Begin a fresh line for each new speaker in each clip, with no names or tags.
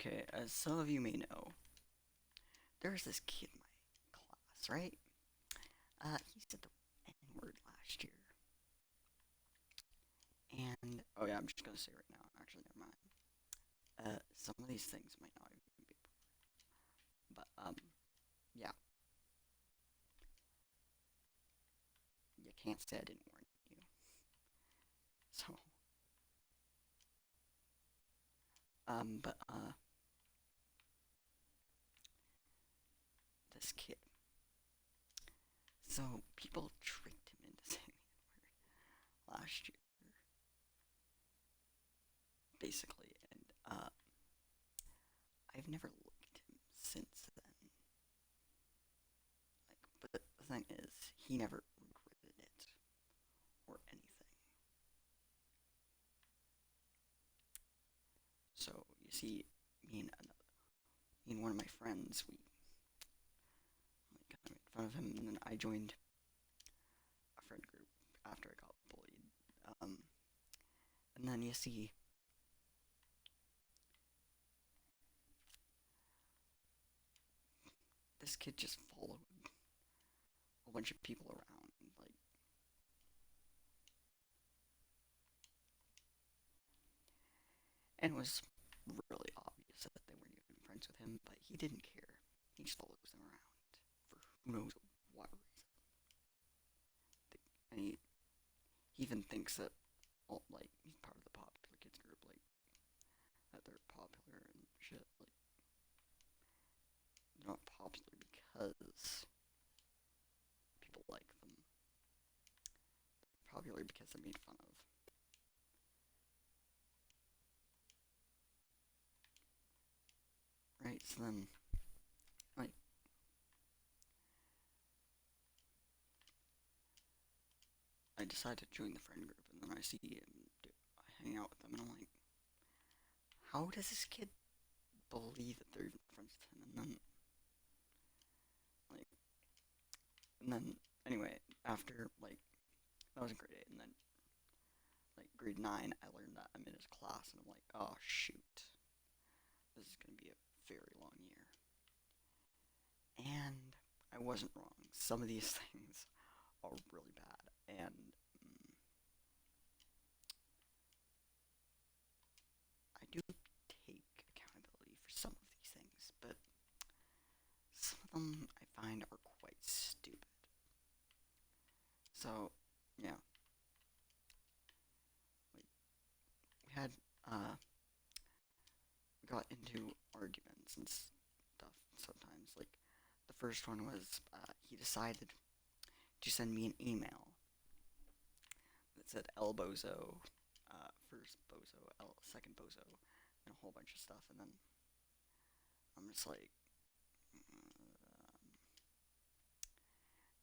Okay, as some of you may know, there's this kid in my class, right? He said the N word last year. And, oh yeah, I'm just gonna say right now, actually, never mind. Some of these things might not even be, but, yeah, you can't say I didn't warn you. So, this kid. So, people tricked him into saying the N word last year, basically, and, I've never looked at him since then. But the thing is, he never regretted it or anything. So you see, me and one of my friends, we like kind of made fun of him, and then I joined a friend group after I got bullied. Um, and then you see, this kid just followed a bunch of people around, like, and it was really obvious that they weren't even friends with him, but he didn't care. He just follows them around for who knows what reason. And he even thinks that, well, like, he's part of the popular kids group, like, that they're popular and shit. Like, they're not popular because people like them. They're popular because they're made fun of. Right? So then, like, I decide to join the friend group, and then I see him, I hang out with them, and I'm like, how does this kid believe that they're even friends with him? Like, and then, anyway, after, like, that was in grade 8, and then, like, grade 9, I learned that I'm in his class, and I'm like, oh, shoot. This is going to be a very long year. And I wasn't wrong. Some of these things are really bad, and I do take accountability for some of these things, but some of them I find are quite stupid. So, yeah, like, we had, uh, we got into arguments and stuff sometimes. Like, the first one was, he decided to send me an email that said El Bozo, first Bozo, El second Bozo, and a whole bunch of stuff. And then I'm just like,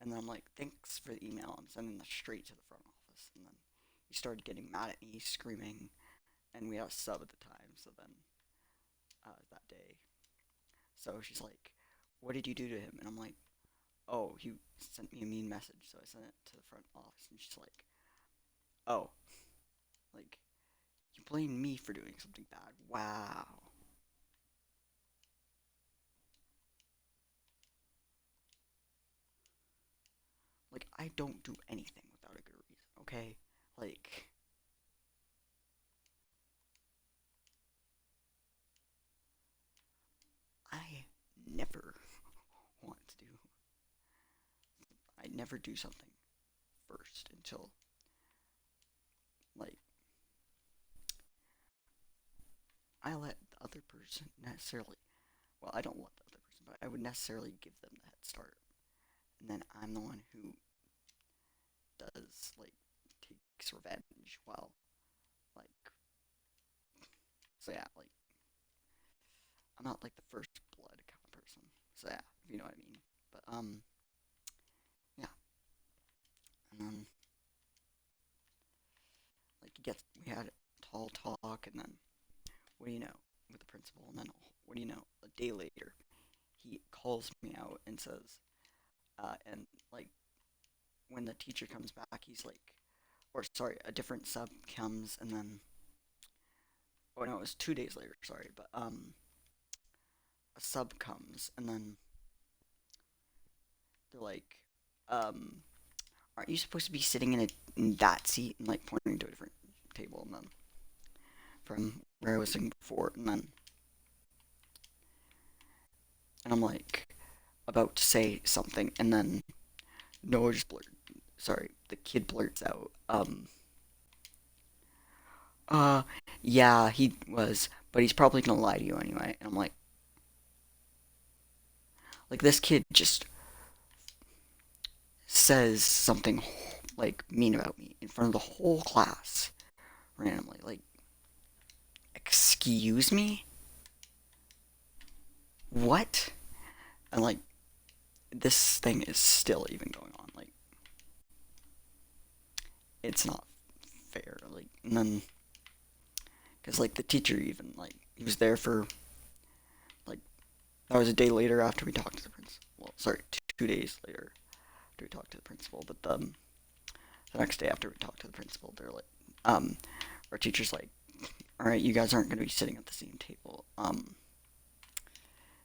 and then I'm like, thanks for the email. I'm sending this straight to the front office. And then he started getting mad at me, screaming, and we had a sub at the time. So then, that day, so she's like, what did you do to him? And I'm like, oh, he sent me a mean message. So I sent it to the front office, and she's like, oh, like, you blame me for doing something bad. Wow. Like, I don't do anything without a good reason, okay? Like, I never want to do, I never do something first until, like, I let the other person necessarily, well, I don't let the other person, but I would necessarily give them the head start. And then I'm the one who does, like, takes revenge while, like, so yeah, like, I'm not like the first blood kind of person. So yeah, if you know what I mean. But, yeah. And then, like, we had a tall talk, and then, what do you know, with the principal, and then, what do you know, a day later, he calls me out and says, and, like, when the teacher comes back, he's like, or sorry, a different sub comes, and then, oh no, it was 2 days later, sorry, but, a sub comes, and then they're like, um, aren't you supposed to be sitting in that seat, and like pointing to a different table, and then from where I was sitting before, and I'm like about to say something, and then Noah just sorry, the kid blurts out, uh, yeah, he was, but he's probably gonna lie to you anyway. And I'm like this kid just says something like mean about me in front of the whole class randomly. Like, excuse me? What? And like, this thing is still even going on. Like, it's not fair. Like, and then, because like the teacher even, like, he was there for, like, that was a day later after we talked to the principal. Well, sorry, 2 days later after we talked to the principal. But the next day after we talked to the principal, they're like, our teacher's like, all right, you guys aren't going to be sitting at the same table.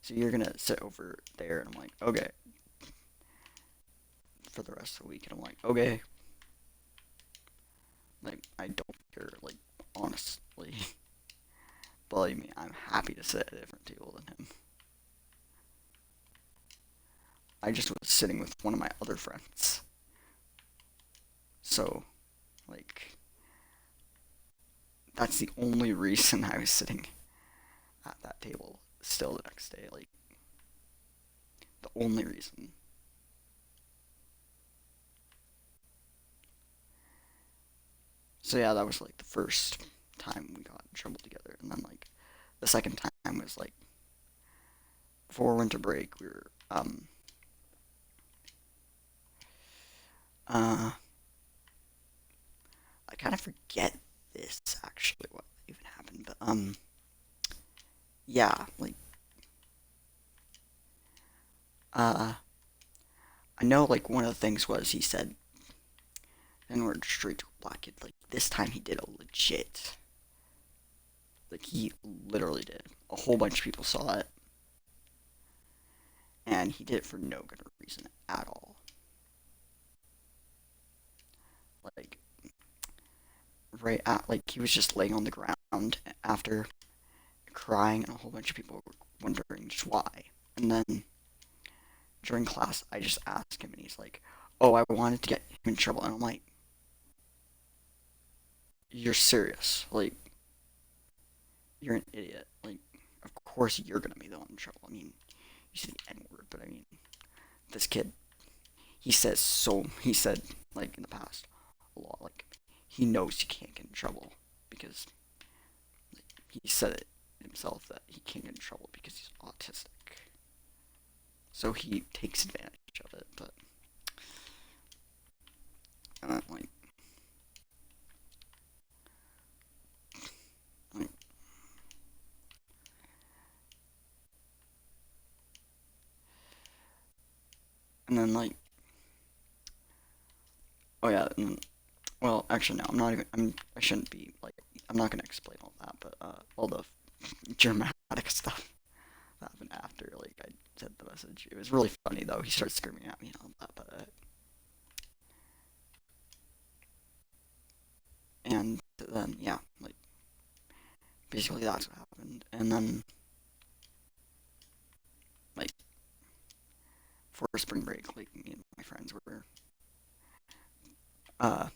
So you're going to sit over there. And I'm like, okay. For the rest of the week. And I'm like, okay. Like, I don't care, like, honestly. Believe me, I'm happy to sit at a different table than him. I just was sitting with one of my other friends. So, like, that's the only reason I was sitting at that table still the next day. Like, the only reason. So, yeah, that was like the first time we got in trouble together. And then, like, the second time was like before winter break. We were, I kind of forget this actually, what even happened. But, yeah, like, uh, I know, like, one of the things was he said, and we're straight to a black kid. Like, this time he did a legit. Like, he literally did. A whole bunch of people saw it. And he did it for no good reason at all. Like, right at, like, he was just laying on the ground after crying, and a whole bunch of people were wondering just why. And then during class, I just asked him, and he's like, oh, I wanted to get him in trouble. And I'm like, you're serious. Like, you're an idiot. Like, of course you're gonna be the one in trouble. I mean, you said the N word, but I mean, this kid, he said, like, in the past, a lot. Like, he knows he can't get in trouble because, like, he said it himself that he can't get in trouble because he's autistic. So he takes advantage of it, but, like, like, and then, like, oh yeah, and well, actually, no, I'm not even. I shouldn't be like. I'm not gonna explain all that, but all the dramatic stuff that happened after, like, I sent the message. It was really funny though. He started screaming at me and all that, but and then yeah, like basically that's what happened. And then like for spring break, like me and my friends were uh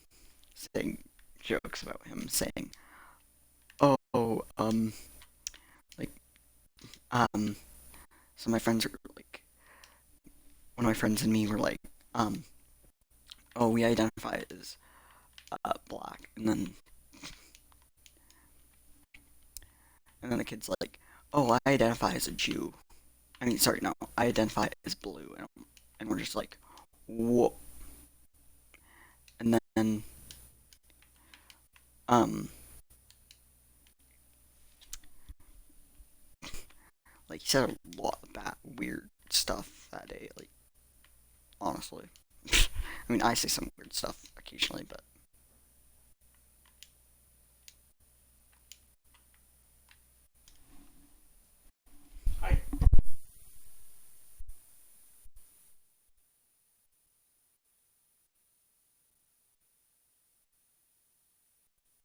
saying jokes about him, saying, "Oh, like um." So my friends were like, one of my friends and me were like, um, "Oh, we identify as black," and then the kid's like, "Oh, I identify as a Jew." I mean, sorry, no, I identify as blue, and we're just like, "Whoa!" And then um, like he said a lot of bad, weird stuff that day. Like honestly, I mean, I say some weird stuff occasionally, but